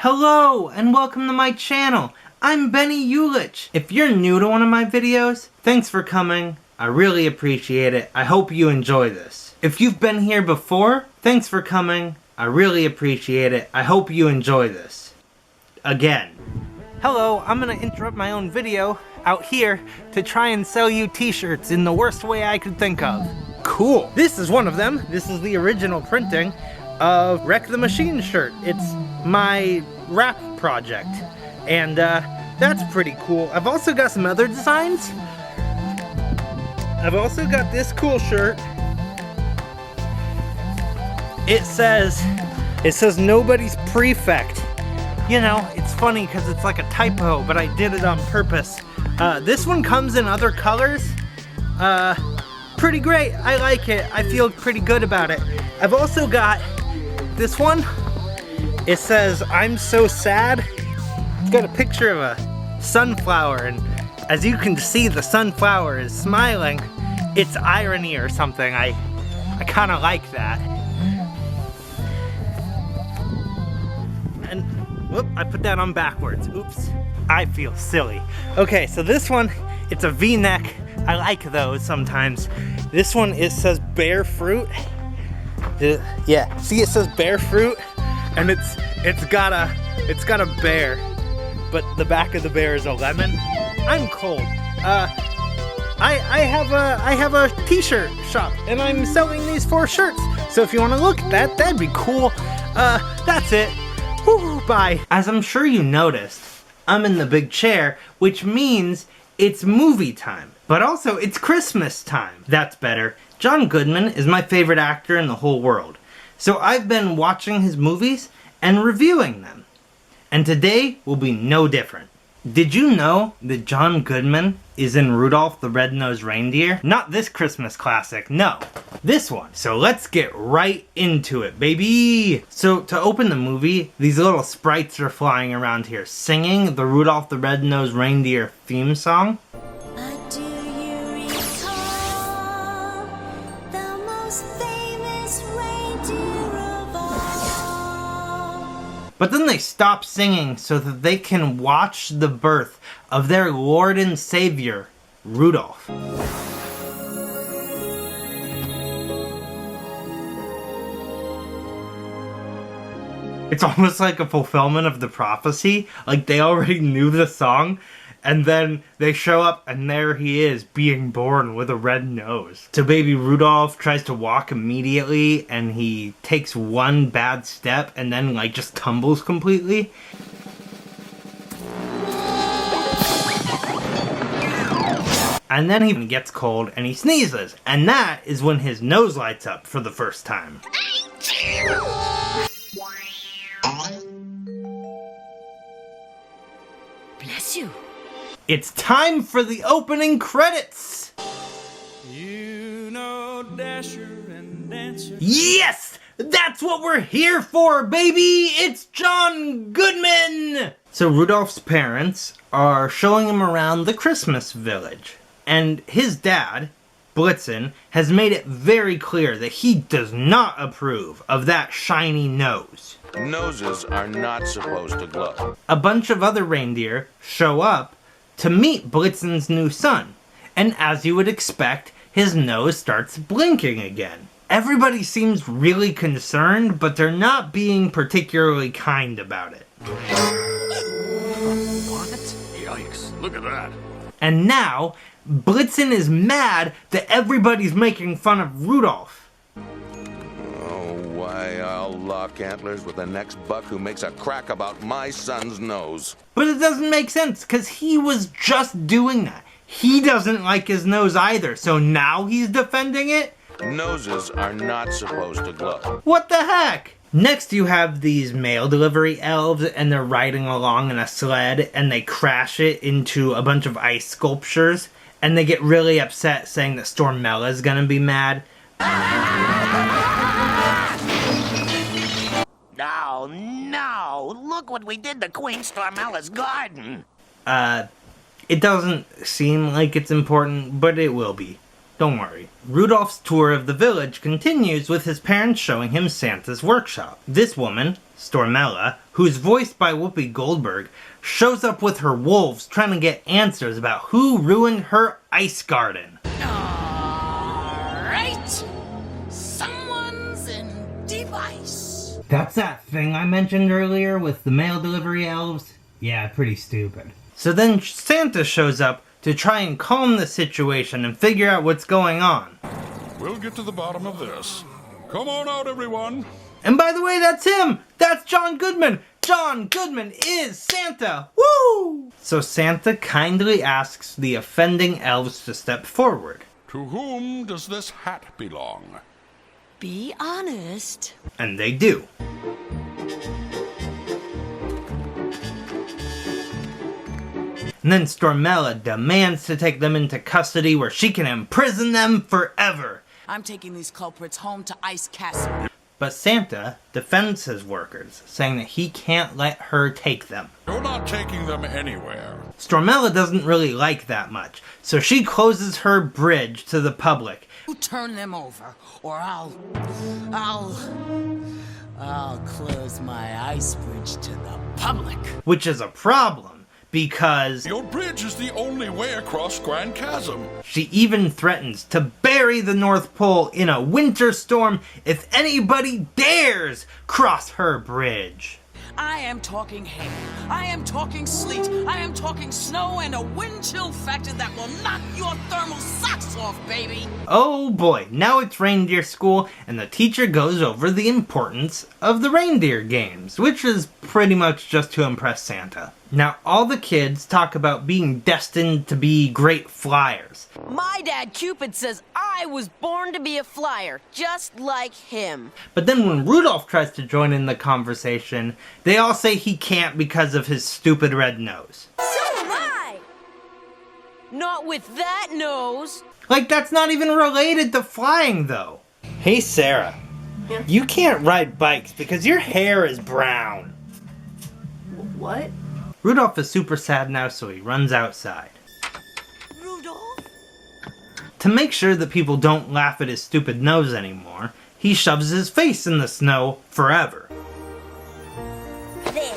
Hello, and welcome to my channel. I'm Benny Ulich. If you're new to one of my videos, thanks for coming. I really appreciate it. I hope you enjoy this. If you've been here before, thanks for coming. I really appreciate it. I hope you enjoy this. Again. Hello, I'm gonna interrupt my own video out here to try and sell you t-shirts in the worst way I could think of. Cool. This is one of them. This is the original printing of Wreck the Machine shirt. It's my rap project. And that's pretty cool. I've also got some other designs. I've also got this cool shirt. It says nobody's prefect. You know, it's funny because it's like a typo, but I did it on purpose. This one comes in other colors. Pretty great. I like it. I feel pretty good about it. I've also got this one. It says, "I'm so sad." It's got a picture of a sunflower, and as you can see, the sunflower is smiling. It's irony or something. I kind of like that. And whoop, I put that on backwards. Oops. I feel silly. Okay, so this one, it's a V-neck. I like those sometimes. This one, it says bear fruit. Yeah, see, it says bear fruit, and it's got a bear, but the back of the bear is a lemon. I'm cold. I have a t-shirt shop, and I'm selling these 4 shirts. So if you want to look at that, that'd be cool. That's it. Whew, bye. As I'm sure you noticed, I'm in the big chair, which means it's movie time. But also, it's Christmas time. That's better. John Goodman is my favorite actor in the whole world. So I've been watching his movies and reviewing them. And today will be no different. Did you know that John Goodman is in Rudolph the Red-Nosed Reindeer? Not this Christmas classic, no. This one. So let's get right into it, baby! So to open the movie, these little sprites are flying around here singing the Rudolph the Red-Nosed Reindeer theme song. But then they stop singing so that they can watch the birth of their Lord and Savior, Rudolph. It's almost like a fulfillment of the prophecy. Like they already knew the song, and then they show up and there he is, being born with a red nose. So baby Rudolph tries to walk immediately, and he takes one bad step and then like just tumbles completely. And then he gets cold and he sneezes, and that is when his nose lights up for the first time. Bless you. It's time for the opening credits! You know Dasher and Dancer. Yes! That's what we're here for, baby! It's John Goodman! So Rudolph's parents are showing him around the Christmas village. And his dad, Blitzen, has made it very clear that he does not approve of that shiny nose. Noses are not supposed to glow. A bunch of other reindeer show up to meet Blitzen's new son, and as you would expect, his nose starts blinking again. Everybody seems really concerned, but they're not being particularly kind about it. What? Yikes, look at that. And now, Blitzen is mad that everybody's making fun of Rudolph. Oh, why, I'll lock antlers with the next buck who makes a crack about my son's nose. But it doesn't make sense, because he was just doing that. He doesn't like his nose either, so now he's defending it? Noses are not supposed to glow. What the heck? Next you have these mail delivery elves, and they're riding along in a sled, and they crash it into a bunch of ice sculptures, and they get really upset saying that Stormella's gonna be mad. Oh, no! Look what we did to Queen Stormella's garden! It doesn't seem like it's important, but it will be. Don't worry. Rudolph's tour of the village continues with his parents showing him Santa's workshop. This woman, Stormella, who's voiced by Whoopi Goldberg, shows up with her wolves trying to get answers about who ruined her ice garden. Alright! Someone's in deep ice. That's that thing I mentioned earlier with the mail delivery elves? Yeah, pretty stupid. So then Santa shows up to try and calm the situation and figure out what's going on. We'll get to the bottom of this. Come on out, everyone. And by the way, that's him! That's John Goodman! John Goodman is Santa! Woo! So Santa kindly asks the offending elves to step forward. To whom does this hat belong? Be honest. And they do. And then Stormella demands to take them into custody where she can imprison them forever. I'm taking these culprits home to Ice Castle. But Santa defends his workers, saying that he can't let her take them. You're not taking them anywhere. Stormella doesn't really like that much, so she closes her bridge to the public. You turn them over, or I'll close my ice bridge to the public. Which is a problem, because Your bridge is the only way across Grand Chasm. she even threatens to bury the North Pole in a winter storm if anybody dares cross her bridge. I am talking hail. I am talking sleet. I am talking snow and a wind chill factor that will knock your thermal socks off, baby. Oh boy, now it's reindeer school, and the teacher goes over the importance of the reindeer games, which is pretty much just to impress Santa. Now, all the kids talk about being destined to be great flyers. My dad, Cupid, says I was born to be a flyer, just like him. But then when Rudolph tries to join in the conversation, they all say he can't because of his stupid red nose. So am I! Not with that nose. Like, that's not even related to flying, though. Hey, Sarah. You can't ride bikes because your hair is brown. What? Rudolph is super sad now, so he runs outside. Rudolph? To make sure that people don't laugh at his stupid nose anymore, he shoves his face in the snow forever. There.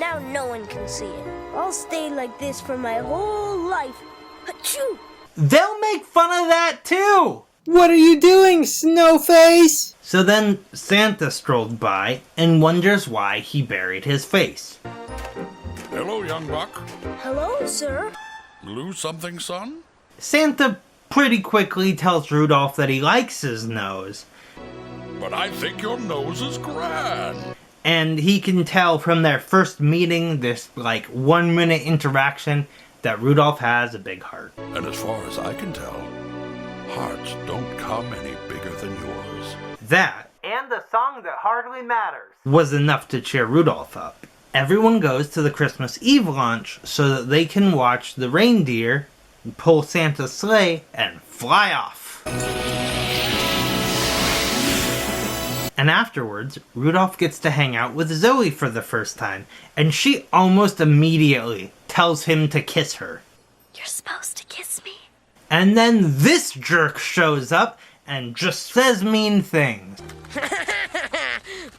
Now no one can see it. I'll stay like this for my whole life. Achoo! They'll make fun of that too! What are you doing, Snowface? So then Santa strolled by and wonders why he buried his face. Hello, young buck. Hello, sir. Lose something, son? Santa pretty quickly tells Rudolph that he likes his nose, But I think your nose is grand. and he can tell from their first meeting, this like 1 minute interaction, that Rudolph has a big heart. And as far as I can tell, hearts don't come any bigger than yours. That, and the song that hardly matters, was enough to cheer Rudolph up. Everyone goes to the Christmas Eve launch so that they can watch the reindeer pull Santa's sleigh and fly off. And afterwards, Rudolph gets to hang out with Zoe for the first time, and she almost immediately tells him to kiss her. You're supposed to kiss me. And then this jerk shows up and just says mean things.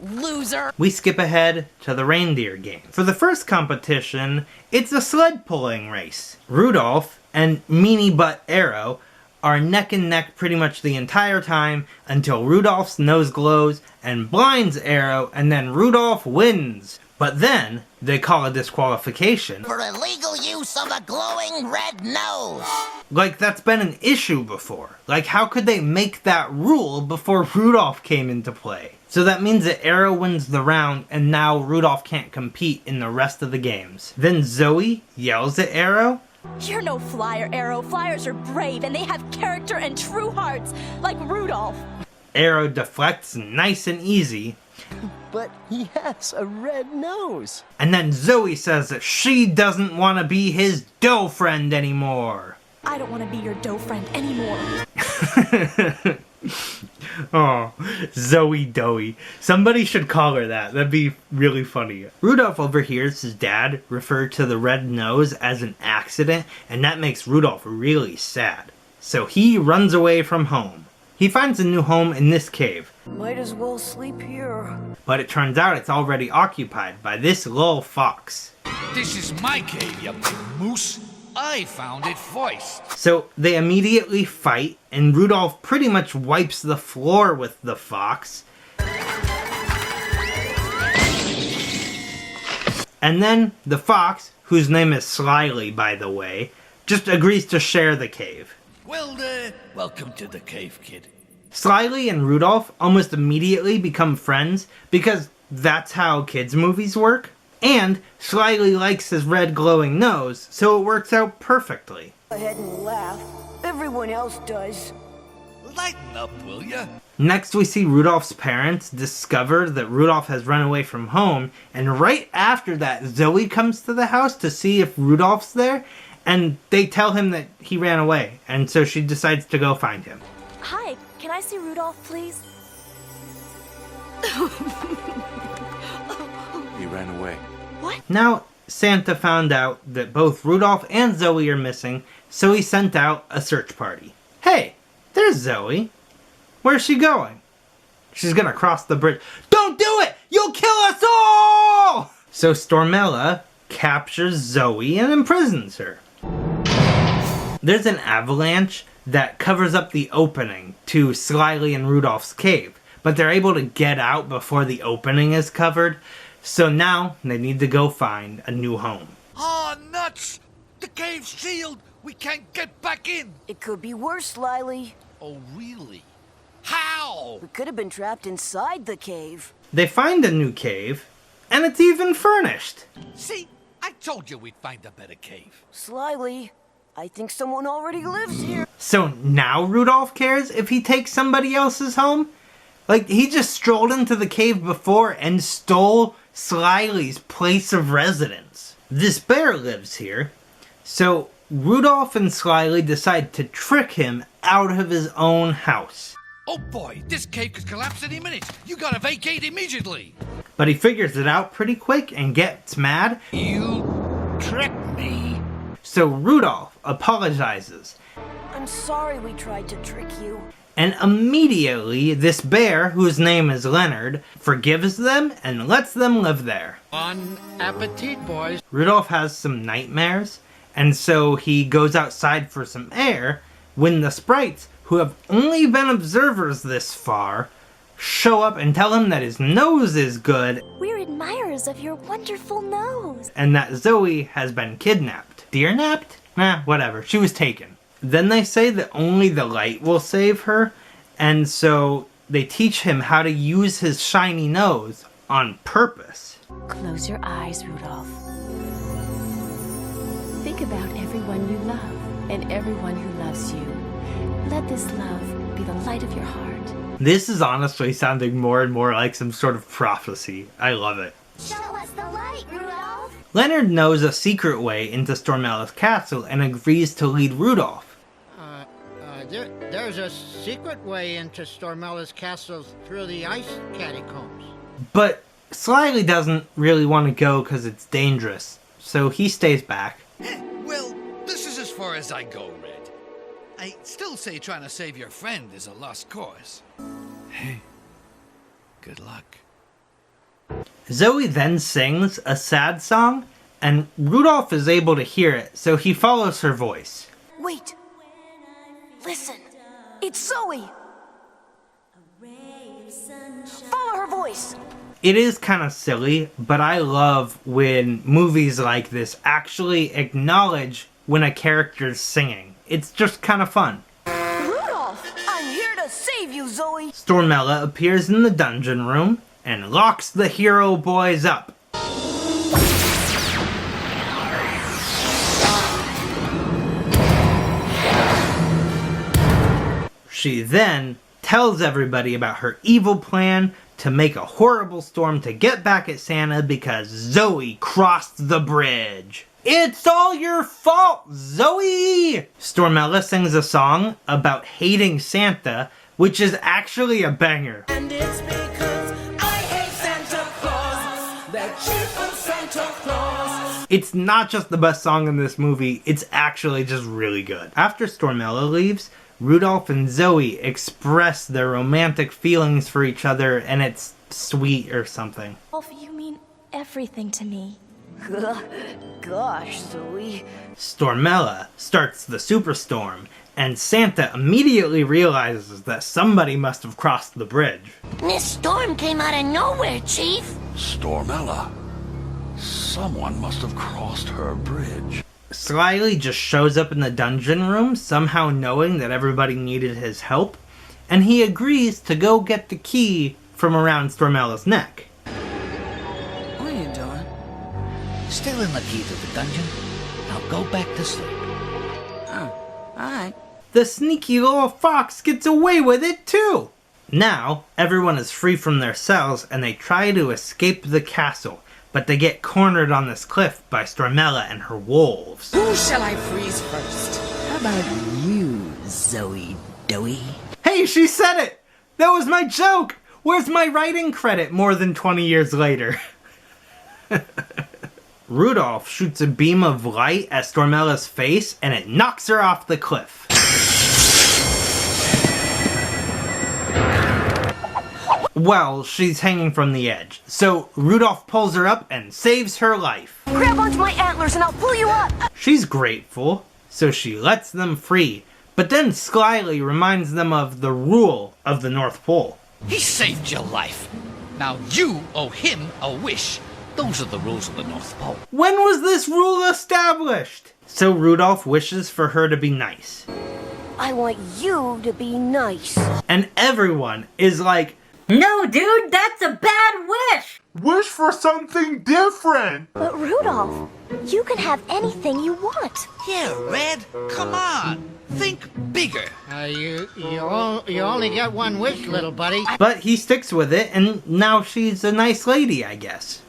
Loser. We skip ahead to the reindeer game. For the first competition, it's a sled pulling race. Rudolph and Meanie Butt Arrow are neck and neck pretty much the entire time until Rudolph's nose glows and blinds Arrow, and then Rudolph wins. But then they call a disqualification. For illegal use of a glowing red nose. Like, that's been an issue before. Like, how could they make that rule before Rudolph came into play? So that means that Arrow wins the round, and now Rudolph can't compete in the rest of the games. Then Zoe yells at Arrow. You're no flyer, Arrow. Flyers are brave, and they have character and true hearts, like Rudolph. Arrow deflects nice and easy. But he has a red nose. And then Zoe says that she doesn't want to be his dough friend anymore. I don't want to be your dough friend anymore. Oh, Zoe Doughy. Somebody should call her that. That'd be really funny. Rudolph overhears his dad refer to the red nose as an accident, and that makes Rudolph really sad. so he runs away from home. He finds a new home in this cave, Might as well sleep here. but it turns out it's already occupied by this little fox. This is my cave, you big moose. I found it first. So they immediately fight, and Rudolph pretty much wipes the floor with the fox. And then the fox, whose name is Slyly, by the way, just agrees to share the cave. Well, welcome to the cave, kid. Slyly and Rudolph almost immediately become friends because that's how kids' movies work. And Slyly likes his red glowing nose, so it works out perfectly. Go ahead and laugh. Everyone else does. Lighten up, will ya? Next we see Rudolph's parents discover that Rudolph has run away from home, and right after that Zoe comes to the house to see if Rudolph's there, and they tell him that he ran away, and so she decides to go find him. Hi, can I see Rudolph, please? He ran away. Now Santa found out that both Rudolph and Zoe are missing, so he sent out a search party. Hey, there's Zoe. Where's she going? She's gonna cross the bridge. Don't do it! You'll kill us all! So Stormella captures Zoe and imprisons her. There's an avalanche that covers up the opening to Slyly and Rudolph's cave, but they're able to get out before the opening is covered, so now they need to go find a new home. Oh, nuts! The cave's sealed! We can't get back in! It could be worse, Slyly. Oh, really? How? We could have been trapped inside the cave. They find a new cave, and it's even furnished. See? I told you we'd find a better cave. Slyly, I think someone already lives here. So now Rudolph cares if he takes somebody else's home? Like, he just strolled into the cave before and stole Slyly's place of residence. This bear lives here, so Rudolph and Slyly decide to trick him out of his own house. Oh boy, this cave could collapse any minute. You gotta vacate immediately. But he figures it out pretty quick and gets mad. You tricked me. So Rudolph apologizes. I'm sorry we tried to trick you. And immediately, this bear, whose name is Leonard, forgives them and lets them live there. Bon appetit, boys. Rudolph has some nightmares, and so he goes outside for some air when the sprites, who have only been observers this far, show up and tell him that his nose is good We're admirers of your wonderful nose. and that Zoe has been kidnapped. Deer-napped? Nah, whatever. She was taken. Then they say that only the light will save her, and so they teach him how to use his shiny nose on purpose. Close your eyes, Rudolph. Think about everyone you love and everyone who loves you. Let this love be the light of your heart. This is honestly sounding more and more like some sort of prophecy. I love it. Show us the light, Rudolph. Leonard knows a secret way into Stormella's castle and agrees to lead Rudolph. There's a secret way into Stormella's castle through the ice catacombs. But Slyly doesn't really want to go because it's dangerous, so he stays back. Well, this is as far as I go, Red. I still say trying to save your friend is a lost cause. Hey, good luck. Zoe then sings a sad song, and Rudolph is able to hear it, so he follows her voice. Wait. Listen. It's Zoe. Follow her voice. It is kind of silly, but I love when movies like this actually acknowledge when a character's singing. It's just kind of fun. Rudolph, I'm here to save you, Zoe. Stormella appears in the dungeon room and locks the hero boys up. She then tells everybody about her evil plan to make a horrible storm to get back at Santa because Zoe crossed the bridge. It's all your fault, Zoe! Stormella sings a song about hating Santa, which is actually a banger. And it's because I hate Santa Claus, that cheerful Santa Claus. It's not just the best song in this movie, it's actually just really good. After Stormella leaves, Rudolph and Zoe express their romantic feelings for each other, and it's sweet or something. Rudolph, you mean everything to me. Gosh, Zoe. Stormella starts the superstorm, and Santa immediately realizes that somebody must have crossed the bridge. This storm came out of nowhere, Chief. Stormella. Someone must have crossed her bridge. Slyly just shows up in the dungeon room, somehow knowing that everybody needed his help, and he agrees to go get the key from around Stormella's neck. What are you doing? Still in the key to the dungeon. Now go back to sleep. Oh, alright. The sneaky little fox gets away with it too! Now, everyone is free from their cells and they try to escape the castle, but they get cornered on this cliff by Stormella and her wolves. Who shall I freeze first? How about you, Zoe Doey? Hey, she said it! That was my joke! Where's my writing credit more than 20 years later? Rudolph shoots a beam of light at Stormella's face and it knocks her off the cliff. Well, she's hanging from the edge, so Rudolph pulls her up and saves her life. Grab onto my antlers and I'll pull you up. She's grateful, so she lets them free, but then slyly reminds them of the rule of the North Pole. He saved your life. Now you owe him a wish. Those are the rules of the North Pole. When was this rule established? So Rudolph wishes for her to be nice. I want you to be nice. And everyone is like, No, dude, that's a bad wish! Wish for something different! But Rudolph, you can have anything you want. Yeah, Red, come on. Think bigger. You only get one wish, little buddy. but he sticks with it, and now she's a nice lady, I guess.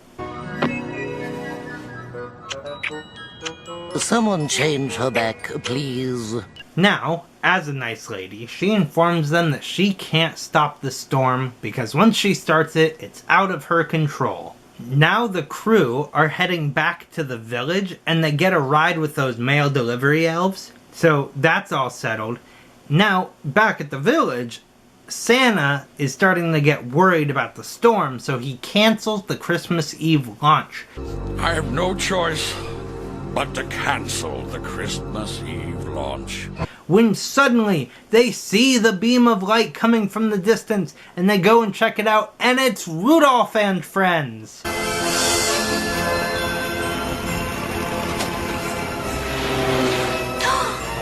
Someone change her back, please. Now, as a nice lady, she informs them that she can't stop the storm because once she starts it, it's out of her control. Now the crew are heading back to the village and they get a ride with those mail delivery elves. So that's all settled. Now, back at the village, Santa is starting to get worried about the storm, so he cancels the Christmas Eve launch. I have no choice but to cancel the Christmas Eve launch. When suddenly they see the beam of light coming from the distance and they go and check it out, and it's Rudolph and friends.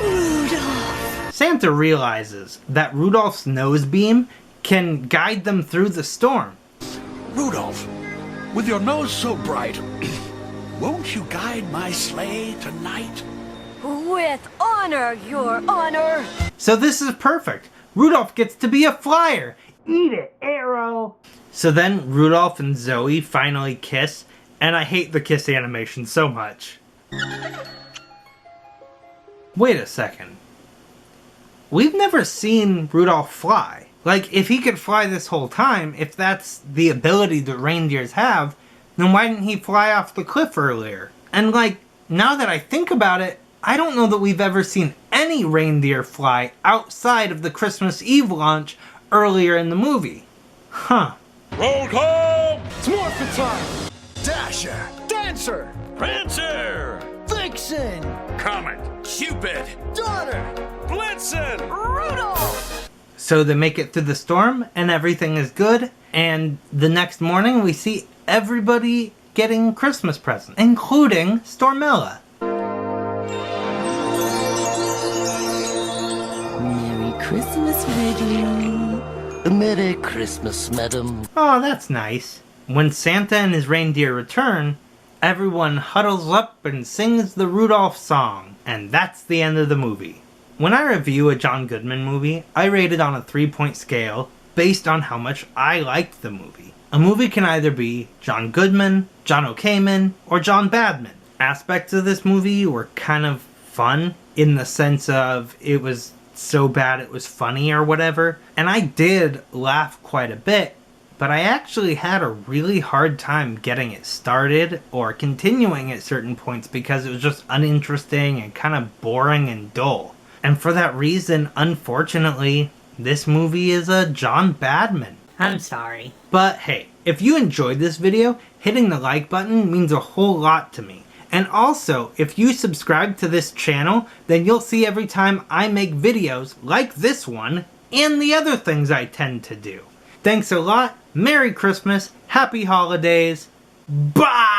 Rudolph! Santa realizes that Rudolph's nose beam can guide them through the storm. Rudolph, with your nose so bright, won't you guide my sleigh tonight? With honor, your honor! So this is perfect. Rudolph gets to be a flyer. Eat it, arrow! So then Rudolph and Zoe finally kiss, and I hate the kiss animation so much. Wait a second. We've never seen Rudolph fly. Like, if he could fly this whole time, if that's the ability that reindeers have, then why didn't he fly off the cliff earlier? And like, now that I think about it, I don't know that we've ever seen any reindeer fly outside of the Christmas Eve launch earlier in the movie. Huh. Roll call! It's Morphin' time! Dasher! Dancer! Prancer! Vixen! Comet! Cupid! Donner! Blitzen! Rudolph! So they make it through the storm and everything is good, and the next morning we see everybody getting Christmas presents, including Stormella. Merry Christmas, Reggie. Merry Christmas, madam. Oh, that's nice. When Santa and his reindeer return, everyone huddles up and sings the Rudolph song, and that's the end of the movie. When I review a John Goodman movie, I rate it on a 3-point scale based on how much I liked the movie. A movie can either be John Goodman, John O'Kaman, or John Badman. Aspects of this movie were kind of fun in the sense of it was so bad it was funny or whatever, and I did laugh quite a bit, but I actually had a really hard time getting it started or continuing at certain points because it was just uninteresting and kind of boring and dull. And for that reason, unfortunately, this movie is a John Badman. I'm sorry. But hey, if you enjoyed this video, hitting the like button means a whole lot to me. And also, if you subscribe to this channel, then you'll see every time I make videos like this one and the other things I tend to do. Thanks a lot, Merry Christmas, Happy Holidays, bye!